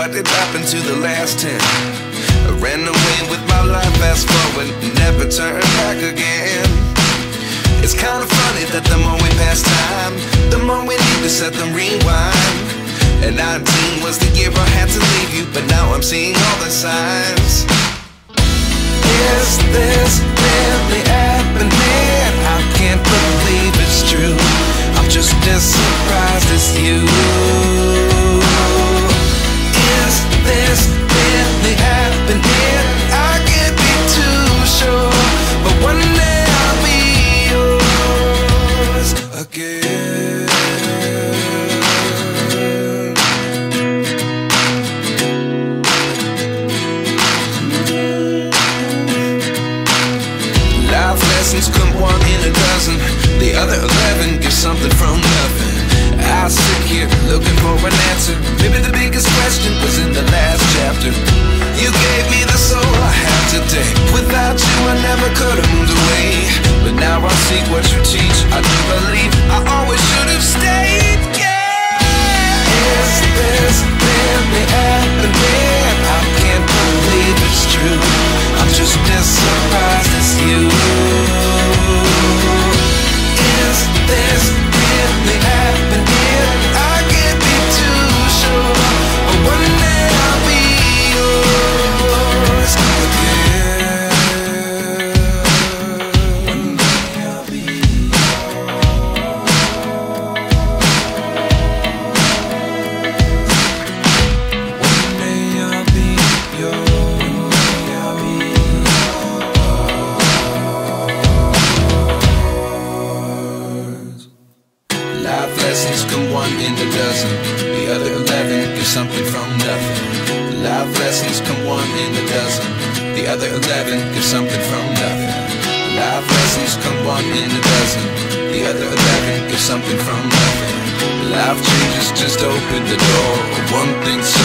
what did happen to the last 10? I ran away with my life, fast forward, never turn back again. It's kind of funny that the more we pass time, the more we need to set them rewind. And 19 was the year I had to leave you, but now I'm seeing all the signs. Is this really happening? I can't believe it's true. I'm just as surprised as you. Is this really happening? I can't be too sure, but one day I'll be yours again. Life lessons come one in a dozen, the other 11 give something from nothing. I sit here looking for an answer. Maybe the biggest question was in the last chapter. You gave me the soul I have today. Without you I never could have moved away, but now I see what you teach. I do believe I always should have stayed. Yeah. Is this really happening? I can't believe it's true. I'm just as surprised as you. Is this really happening? I can't be too sure, but one day I'll be yours again. One day I'll be yours. One day I'll be yours. I'll be yours. Life lessons come one in a dozen, the other 11 give something from nothing. Life lessons come one in a dozen, the other 11 give something from nothing. Life lessons come one in a dozen, the other 11 give something from nothing. Life changes just open the door, one thing so